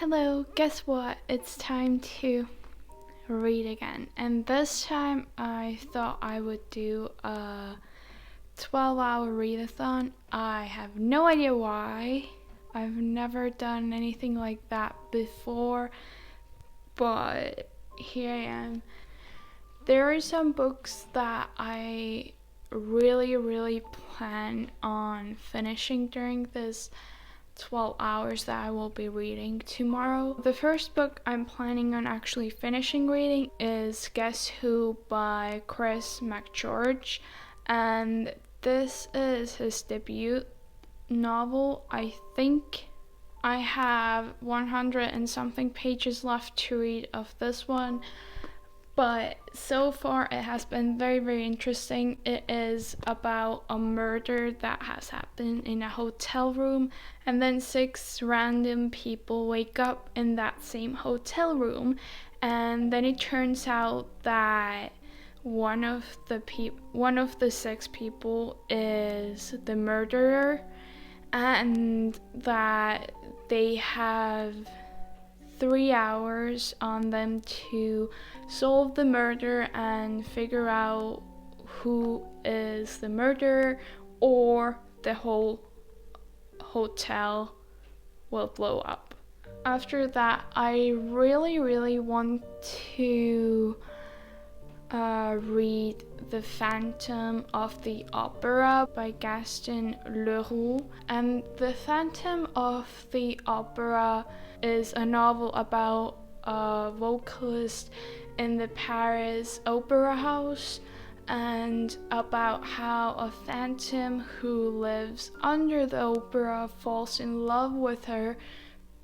Hello, guess what? It's time to read again. And this time I thought I would do a 12-hour readathon. I have no idea why. I've never done anything like that before, but here I am. There are some books that I really plan on finishing during this 12 hours that I will be reading tomorrow. The first book I'm planning on actually finishing reading is Guess Who by McGeorge, and this is his debut novel. I think I have 100 and something pages left to read of this one, but so far it has been very interesting. It is about a murder that has happened in a hotel room, and then 6 random people wake up in that same hotel room, and then it turns out that one of the 6 people is the murderer, and that they have 3 hours on them to solve the murder and figure out who is the murderer, or the whole hotel will blow up. After that, I really want to read The Phantom of the Opera by Gaston Leroux. And The Phantom of the Opera is a novel about a vocalist in the Paris Opera House, and about how a phantom who lives under the opera falls in love with her,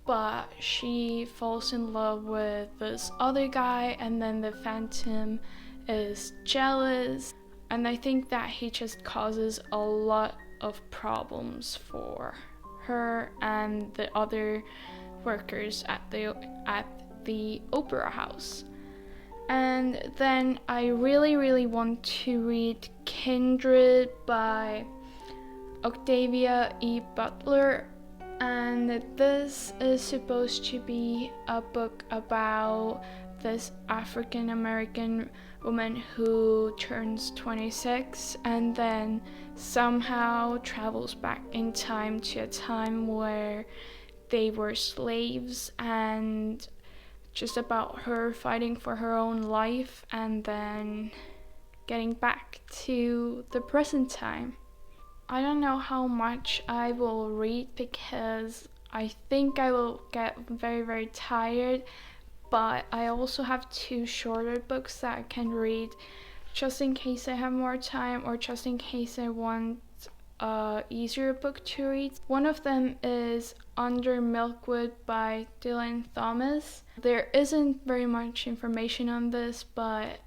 but she falls in love with this other guy, and then the phantom is jealous, and I think that he just causes a lot of problems for her and the other workers at the opera house. And then I really want to read Kindred by Octavia Butler, and this is supposed to be a book about this African American woman who turns 26 and then somehow travels back in time to a time where they were slaves, and just about her fighting for her own life and then getting back to the present time. I don't know how much I will read because I think I will get very tired, but I also have 2 shorter books that I can read just in case I have more time, or just in case I want a easier book to read. One of them is Under Milkwood by Dylan Thomas. There isn't very much information on this, but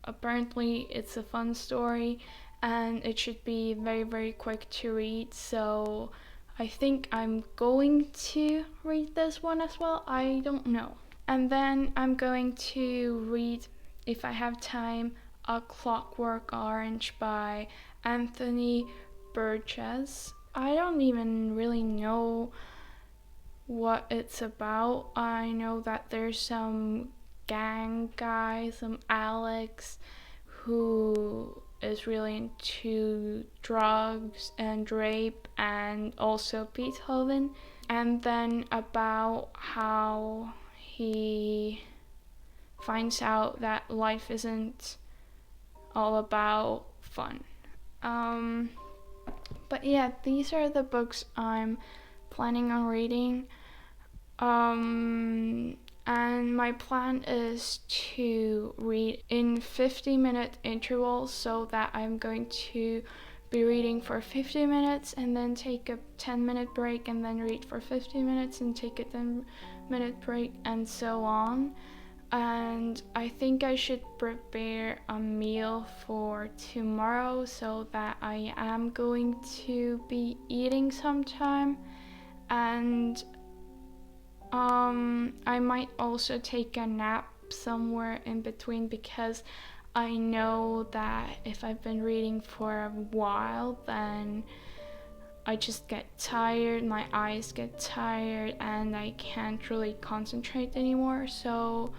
apparently it's a fun story and it should be very quick to read, so I think I'm going to read this one as well. I don't know. And then I'm going to read, if I have time, A Clockwork Orange by Anthony Burgess. I don't even really know what it's about. I know that there's some gang guy, some Alex, who is really into drugs and rape, and also Beethoven, and then about how he finds out that life isn't all about fun. But yeah, these are the books I'm planning on reading. And my plan is to read in 50-minute intervals, so that I'm going to be reading for 50 minutes and then take a 10-minute break, and then read for 50 minutes and take a 10-minute break, and so on. And I think I should prepare a meal for tomorrow, so that I am going to be eating sometime. And I might also take a nap somewhere in between, because I know that if I've been reading for a while, then I just get tired, my eyes get tired, and I can't really concentrate anymore. So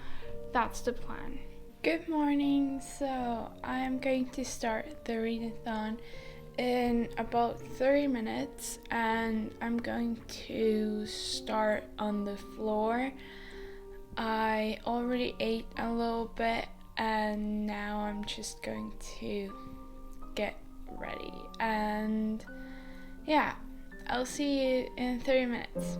that's the plan. Good morning. So I'm going to start the readathon in about 30 minutes, and I'm going to start on the floor. I already ate a little bit, and now I'm just going to get ready. And yeah, I'll see you in 30 minutes.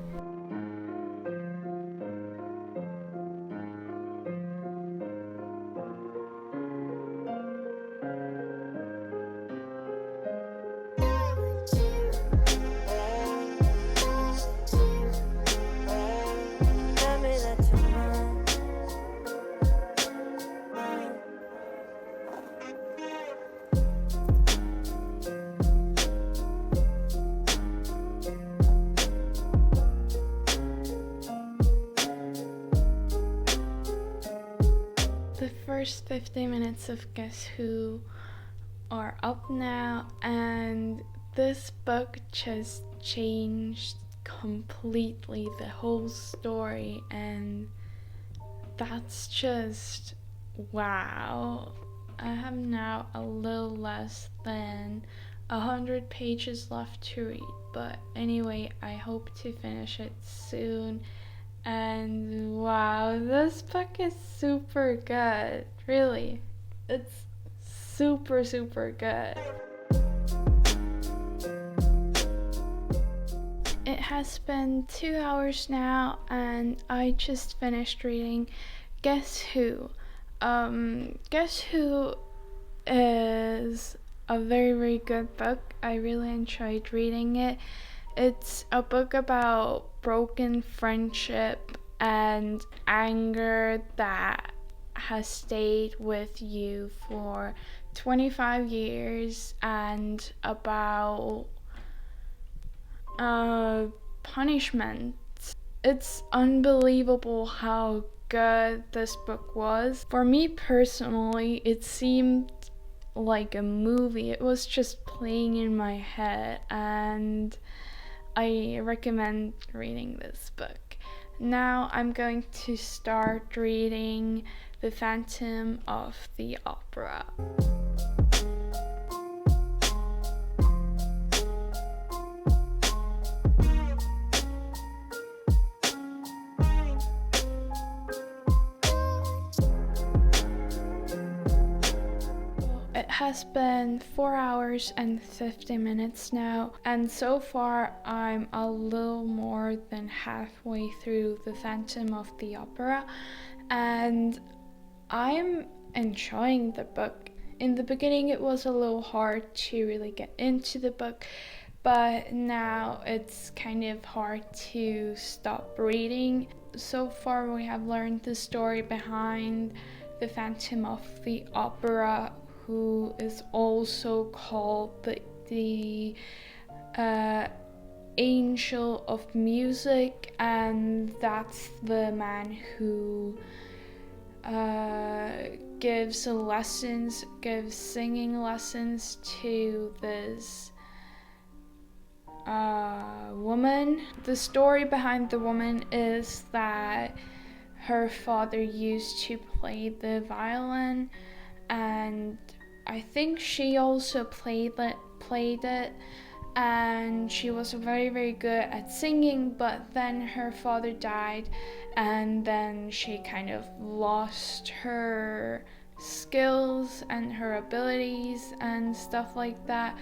The first 50 minutes of Guess Who are up now, and this book just changed completely the whole story, and that's just wow. I have now a little less than 100 pages left to read, but anyway, I hope to finish it soon. And wow, this book is super good. Really, it's super good. It has been 2 hours now, and I just finished reading Guess Who. Guess Who is a very good book. I really enjoyed reading it. It's a book about broken friendship and anger that has stayed with you for 25 years, and about punishment. It's unbelievable how good this book was. For me personally, it seemed like a movie. It was just playing in my head, and I recommend reading this book. Now I'm going to start reading The Phantom of the Opera. It has been 4 hours and 50 minutes now, and so far I'm a little more than halfway through The Phantom of the Opera, and I'm enjoying the book. In the beginning it was a little hard to really get into the book, but now it's kind of hard to stop reading. So far we have learned the story behind the Phantom of the Opera, who is also called the Angel of Music, and that's the man who gives singing lessons to this woman. The story behind the woman is that her father used to play the violin, and I think she also played it, and she was very good at singing, but then her father died, and then she kind of lost her skills and her abilities and stuff like that,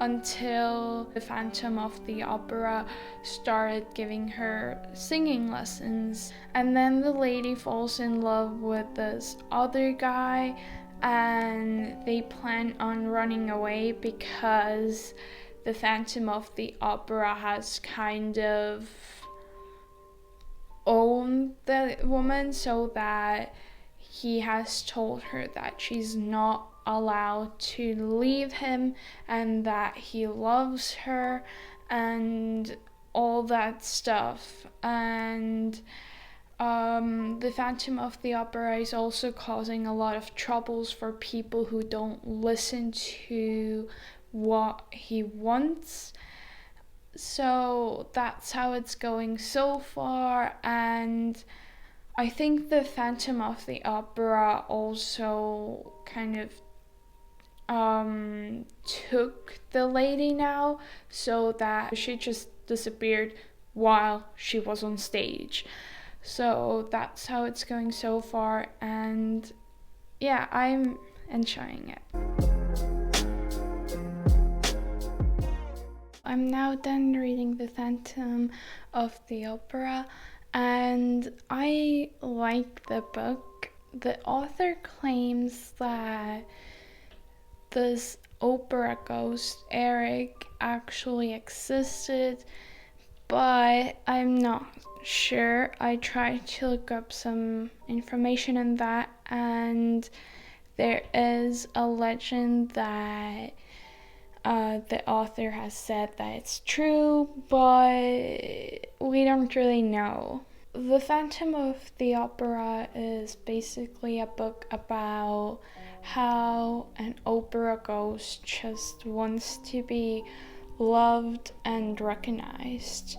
until the Phantom of the Opera started giving her singing lessons. And then the lady falls in love with this other guy, and they plan on running away because the Phantom of the Opera has kind of owned the woman, so that he has told her that she's not allowed to leave him, and that he loves her and all that stuff. And the Phantom of the Opera is also causing a lot of troubles for people who don't listen to what he wants. So that's how it's going so far, and I think the Phantom of the Opera also kind of took the lady now, so that she just disappeared while she was on stage. So that's how it's going so far, and yeah, I'm enjoying it. I'm now done reading The Phantom of the Opera, and I like the book. The author claims that this opera ghost Eric actually existed, but I'm not sure. I tried to look up some information on that, and there is a legend that the author has said that it's true, but we don't really know. The Phantom of the Opera is basically a book about how an opera ghost just wants to be loved and recognized,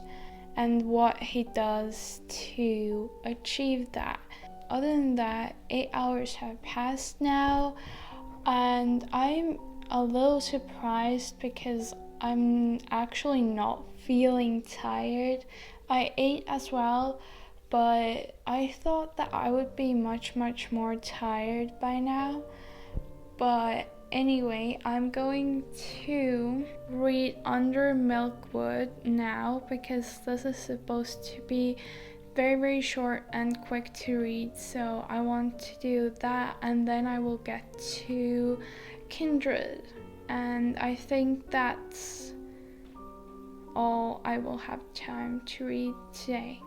and what he does to achieve that. Other than that, 8 hours have passed now, and I'm a little surprised because I'm actually not feeling tired. I ate as well, but I thought that I would be much more tired by now. But anyway, I'm going to read Under Milkwood now, because this is supposed to be very short and quick to read, so I want to do that, and then I will get to Kindred, and I think that's all I will have time to read today.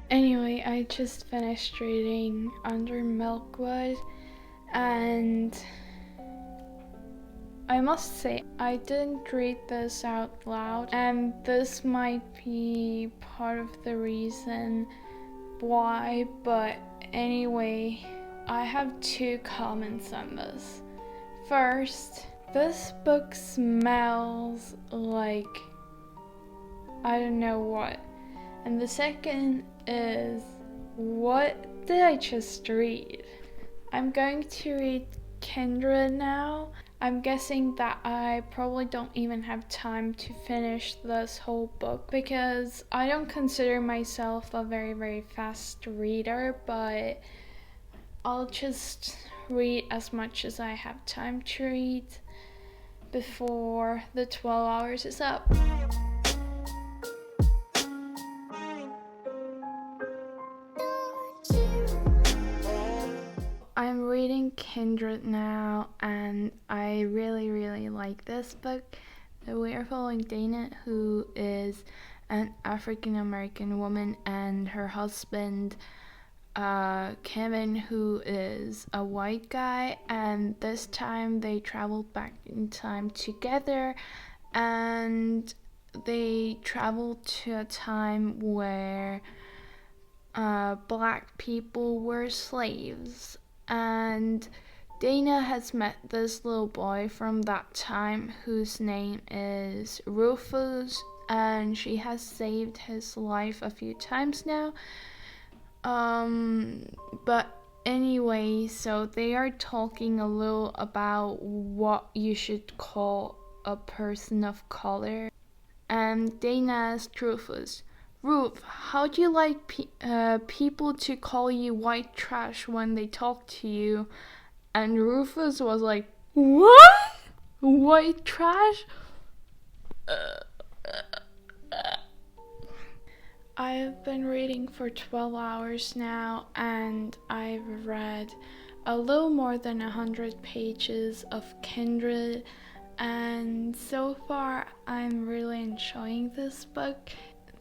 Anyway, I just finished reading Under Milkwood, and I must say I didn't read this out loud, and this might be part of the reason why, but anyway, I have 2 comments on this. First, this book smells like I don't know what. And the second is, what did I just read? I'm going to read Kindred now. I'm guessing that I probably don't even have time to finish this whole book, because I don't consider myself a very fast reader, but I'll just read as much as I have time to read before the 12 hours is up. I'm reading Kindred now, and I really like this book. We are following Dana, who is an African American woman, and her husband Kevin, who is a white guy, and this time they traveled back in time together, and they traveled to a time where black people were slaves. And Dana has met this little boy from that time whose name is Rufus, and she has saved his life a few times now. But anyway, so they are talking a little about what you should call a person of color. And Dana asked Rufus, "Ruf, how do you like people to call you white trash when they talk to you?" And Rufus was like, "What? White trash?" I've been reading for 12 hours now, and I've read a little more than 100 pages of Kindred, and so far I'm really enjoying this book.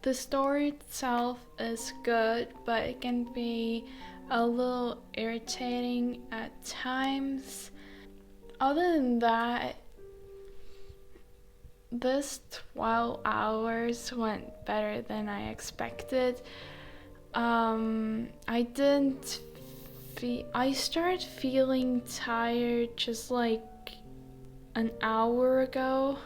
The story itself is good, but it can be a little irritating at times. Other than that, this 12 hours went better than I expected. I didn't I started feeling tired just like an hour ago,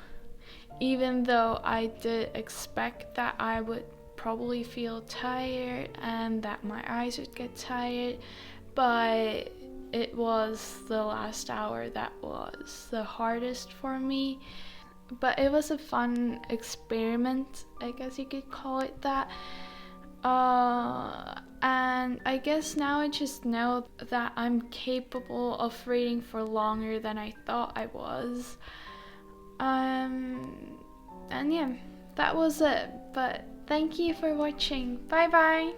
even though I did expect that I would probably feel tired and that my eyes would get tired, but it was the last hour that was the hardest for me. But it was a fun experiment, I guess you could call it that. And I guess now I just know that I'm capable of reading for longer than I thought I was. And yeah, that was it. But thank you for watching. Bye bye.